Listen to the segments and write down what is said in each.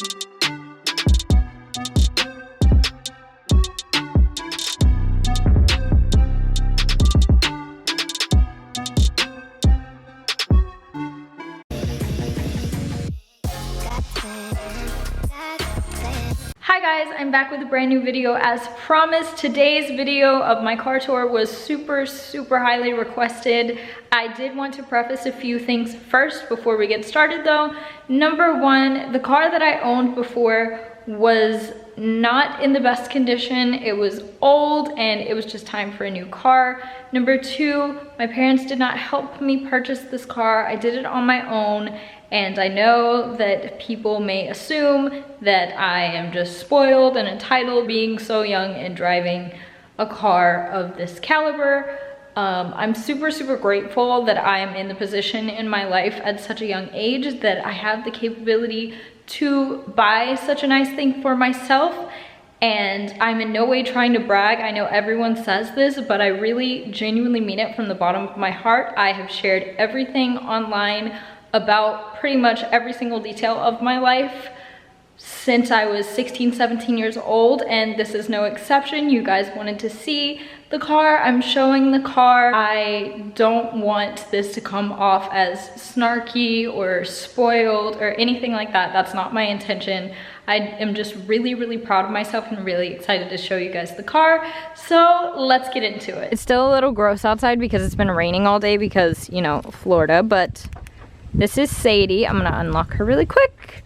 Hi guys, I'm back with a brand new video as promised. Today's video of my car tour was super highly requested. I did want to preface a few things first before we get started though. Number one, the car that I owned before was not in the best condition. It was old and it was just time for a new car. Number two, my parents did not help me purchase this car. I did it on my own. And I know that people may assume that I am just spoiled and entitled being so young and driving a car of this caliber. I'm super grateful that I am in the position in my life at such a young age that I have the capability to buy such a nice thing for myself. And I'm in no way trying to brag. I know everyone says this, but I really genuinely mean it from the bottom of my heart. I have shared everything online about pretty much every single detail of my life since I was 16, 17 years old, and this is no exception. You guys wanted to see the car. I'm showing the car. I don't want this to come off as snarky or spoiled or anything like that. That's not my intention. I am just really proud of myself and really excited to show you guys the car. So let's get into it. It's still a little gross outside because it's been raining all day because, you know, Florida, but this is Sadie. I'm gonna unlock her really quick.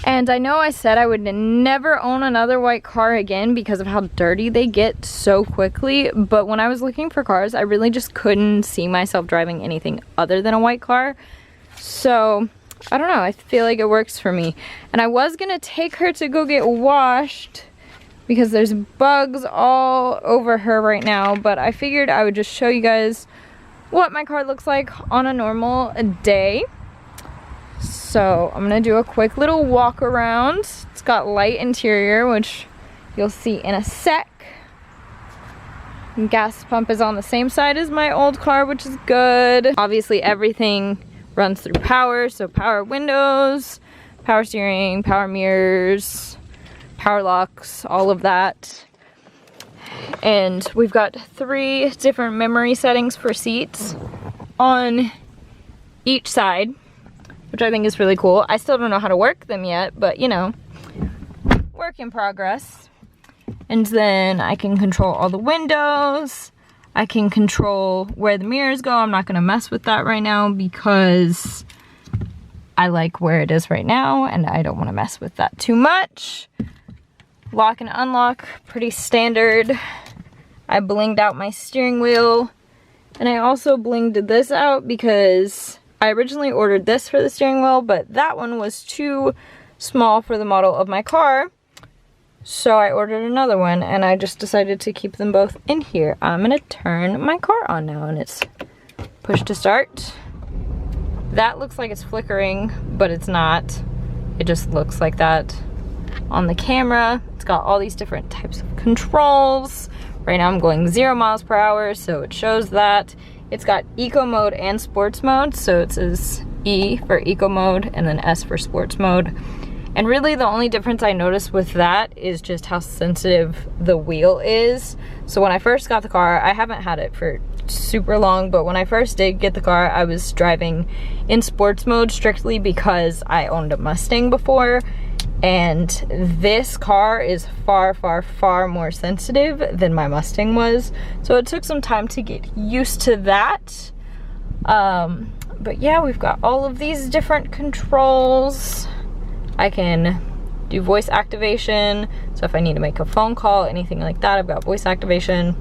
And I know I said I would never own another white car again because of how dirty they get so quickly, but when I was looking for cars, I really just couldn't see myself driving anything other than a white car. So, I don't know, I feel like it works for me. And I was gonna take her to go get washed because there's bugs all over her right now, but I figured I would just show you guys what my car looks like on a normal day. So I'm gonna do a quick little walk around. It's got light interior, which you'll see in a sec. And gas pump is on the same side as my old car, which is good. Obviously everything runs through power, so power windows, power steering, power mirrors, power locks, all of that. And we've got 3 different memory settings for seats on each side, which I think is really cool. I still don't know how to work them yet, but you know, work in progress. And then I can control all the windows. I can control where the mirrors go. I'm not gonna mess with that right now because I like where it is right now and I don't wanna mess with that too much. Lock and unlock, pretty standard. I blinged out my steering wheel, and I also blinged this out because I originally ordered this for the steering wheel, but that one was too small for the model of my car. So I ordered another one, and I just decided to keep them both in here. I'm gonna turn my car on now, and it's push to start. That looks like it's flickering, but it's not. It just looks like that on the camera. It's got all these different types of controls. Right now I'm going 0 miles per hour, so it shows that. It's got eco mode and sports mode, so it says E for eco mode and then S for sports mode. And really the only difference I noticed with that is just how sensitive the wheel is. So when I first got the car, I haven't had it for super long, but when I first did get the car, I was driving in sports mode strictly because I owned a Mustang before. And this car is far more sensitive than my Mustang was. So it took some time to get used to that. But yeah, we've got all of these different controls. I can do voice activation. So if I need to make a phone call, anything like that, I've got voice activation.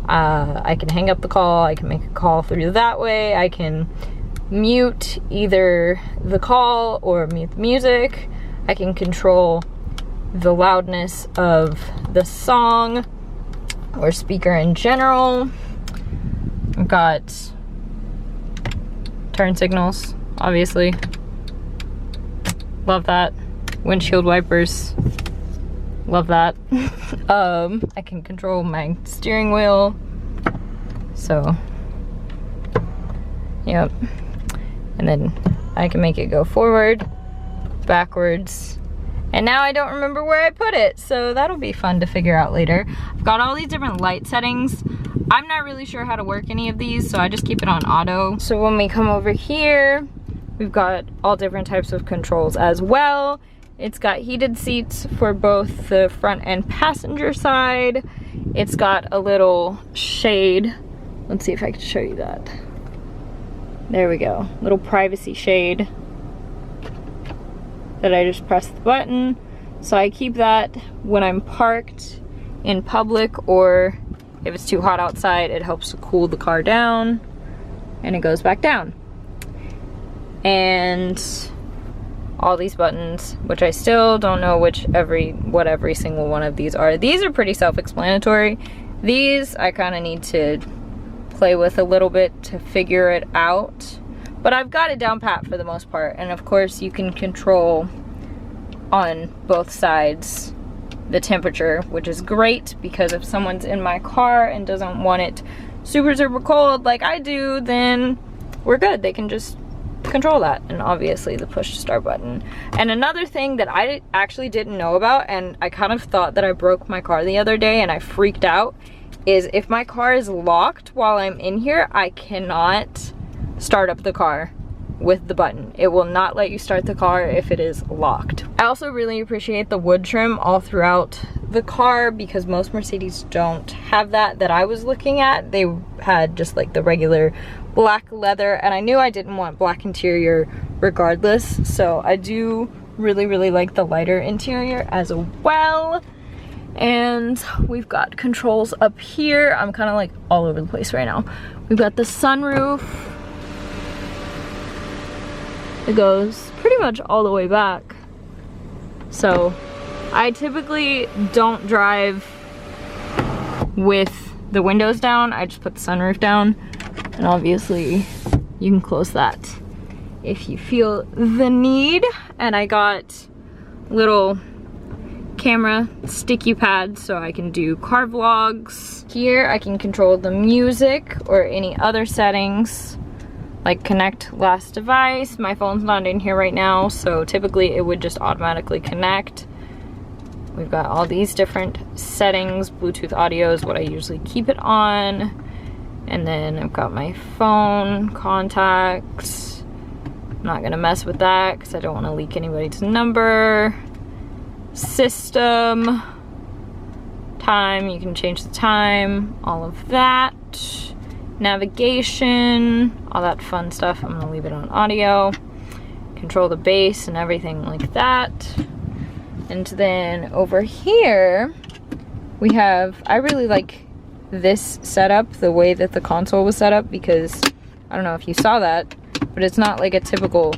I can hang up the call. I can make a call through that way. I can mute either the call or mute the music. I can control the loudness of the song or speaker in general. I've got turn signals, obviously. Love that. Windshield wipers. Love that. I can control my steering wheel. So, yep. And then I can make it go forward, backwards, And now I don't remember where I put it, so that'll be fun to figure out later. I've got all these different light settings. I'm not really sure how to work any of these, so I just keep it on auto. So when we come over here, we've got all different types of controls as well. It's got heated seats for both the front and passenger side. It's got a little shade. Let's see if I can show you that. There we go, little privacy shade that I just press the button. So I keep that when I'm parked in public, or if it's too hot outside, it helps to cool the car down, and it goes back down. And all these buttons, which I still don't know what every single one of these are. These are pretty self-explanatory. These I kind of need to play with a little bit to figure it out, but I've got it down pat for the most part. And of course you can control on both sides the temperature, which is great, because if someone's in my car and doesn't want it super cold like I do, then we're good. They can just control that. And obviously the push to start button. And another thing that I actually didn't know about, and I kind of thought that I broke my car the other day and I freaked out, is if my car is locked while I'm in here, I cannot start up the car with the button. It will not let you start the car if it is locked. I also really appreciate the wood trim all throughout the car, because most Mercedes don't have that I was looking at. They had just like the regular black leather, and I knew I didn't want black interior regardless, so I do really like the lighter interior as well. And we've got controls up here. I'm kind of like all over the place right now. We've got the sunroof. It goes pretty much all the way back. So I typically don't drive with the windows down. I just put the sunroof down, and obviously you can close that if you feel the need. And I got little camera sticky pads so I can do car vlogs. Here I can control the music or any other settings, like connect last device. My phone's not in here right now, so typically it would just automatically connect. We've got all these different settings. Bluetooth audio is what I usually keep it on. And then I've got my phone, contacts. I'm not gonna mess with that because I don't want to leak anybody's number. System, time, you can change the time, all of that. Navigation, all that fun stuff. I'm gonna leave it on audio. Control the bass and everything like that. And then over here we have, I really like this setup, the way that the console was set up, because I don't know if you saw that, but it's not like a typical,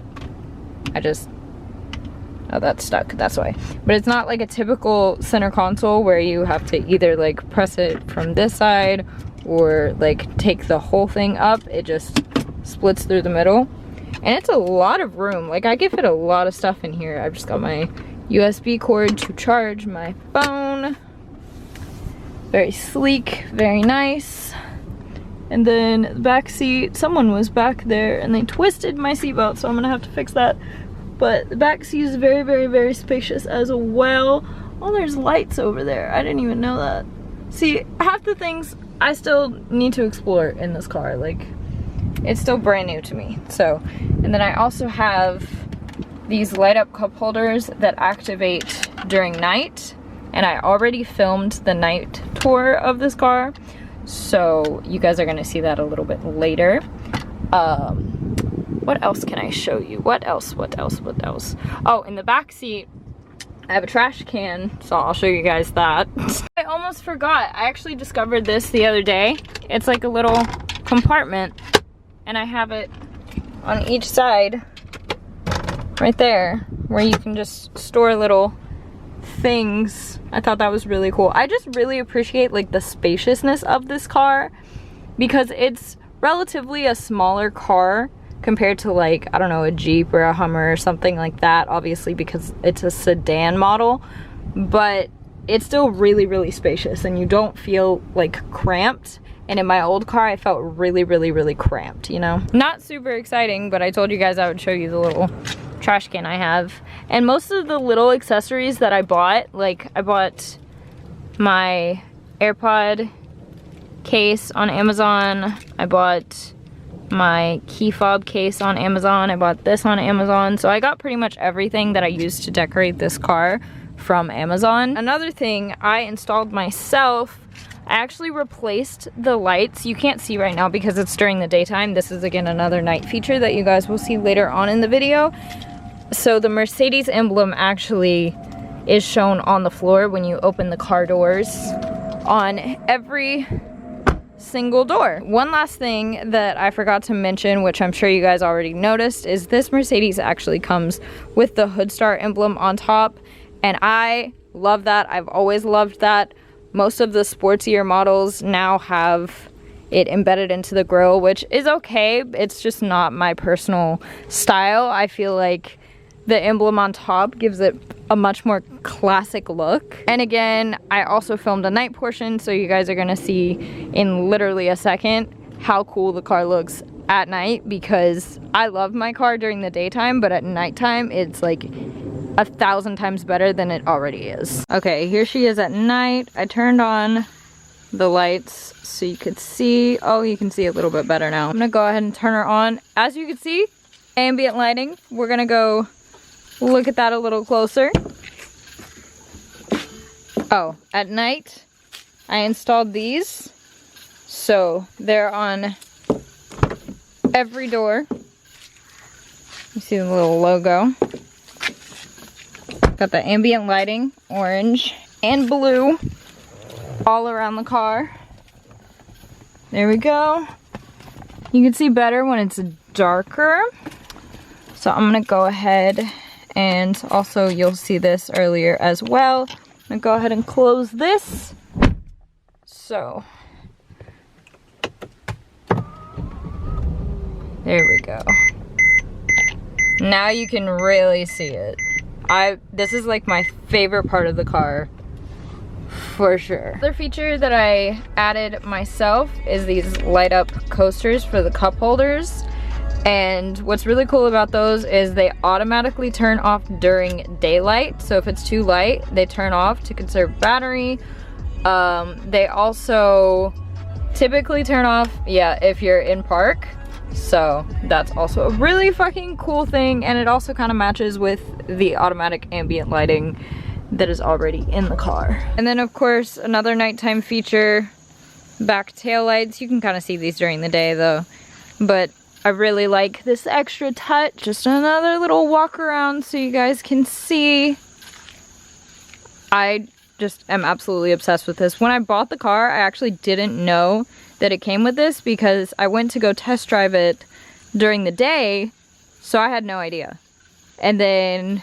oh, that's stuck, that's why. But it's not like a typical center console where you have to either like press it from this side or like take the whole thing up. It just splits through the middle. And it's a lot of room. Like, I can fit a lot of stuff in here. I've just got my USB cord to charge my phone. Very sleek, very nice. And then the back seat, someone was back there and they twisted my seatbelt, so I'm gonna have to fix that. But the back seat is very spacious as well. Oh, there's lights over there. I didn't even know that. See, half the things I still need to explore in this car. Like, it's still brand new to me. So, and then I also have these light up cup holders that activate during night. And I already filmed the night tour of this car, so you guys are gonna see that a little bit later. What else can I show you? What else? Oh, in the back seat, I have a trash can, so I'll show you guys that. I almost forgot. I actually discovered this the other day. It's like a little compartment, and I have it on each side, right there, where you can just store little things. I thought that was really cool. I just really appreciate like the spaciousness of this car, because it's relatively a smaller car compared to, like, I don't know, a Jeep or a Hummer or something like that, obviously because it's a sedan model, but it's still really spacious and you don't feel like cramped. And in my old car I felt really cramped, you know? Not super exciting, but I told you guys I would show you the little trash can I have. And most of the little accessories that I bought, like I bought my AirPod case on Amazon, I bought my key fob case on Amazon, I bought this on Amazon. So I got pretty much everything that I used to decorate this car from Amazon. Another thing I installed myself, I actually replaced the lights. You can't see right now because it's during the daytime. This is again another night feature that you guys will see later on in the video. So the Mercedes emblem actually is shown on the floor when you open the car doors on every single door. One last thing that I forgot to mention, which I'm sure you guys already noticed, is this Mercedes actually comes with the Hood Star emblem on top, and I love that. I've always loved that. Most of the sportsier models now have it embedded into the grille, which is okay. It's just not my personal style. I feel like the emblem on top gives it a much more classic look. And again, I also filmed a night portion, so you guys are gonna see in literally a second how cool the car looks at night, because I love my car during the daytime, but at nighttime it's like 1,000 times better than it already is. Okay, here she is at night. I turned on the lights so you could see. Oh, you can see a little bit better now. I'm gonna go ahead and turn her on. As you can see, ambient lighting. We're gonna go look at that a little closer. Oh, at night, I installed these. So they're on every door. You see the little logo. Got the ambient lighting, orange and blue, all around the car. There we go. You can see better when it's darker. So I'm gonna go ahead, and also you'll see this earlier as well. I'm gonna go ahead and close this. So, there we go. Now you can really see it. This is like my favorite part of the car, for sure. Another feature that I added myself is these light up coasters for the cup holders. And what's really cool about those is they automatically turn off during daylight. So if it's too light, they turn off to conserve battery. They also typically turn off, yeah, if you're in park. So that's also a really fucking cool thing, and it also kind of matches with the automatic ambient lighting that is already in the car. And then of course, another nighttime feature, back tail lights. You can kind of see these during the day though, but I really like this extra touch. Just another little walk around so you guys can see. I just am absolutely obsessed with this. When I bought the car, I actually didn't know that it came with this because I went to go test drive it during the day, so I had no idea. And then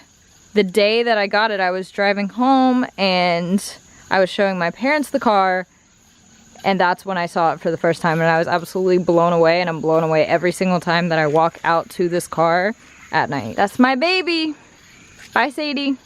the day that I got it, I was driving home and I was showing my parents the car, and that's when I saw it for the first time, and I was absolutely blown away, and I'm blown away every single time that I walk out to this car at night. That's my baby. Bye, Sadie.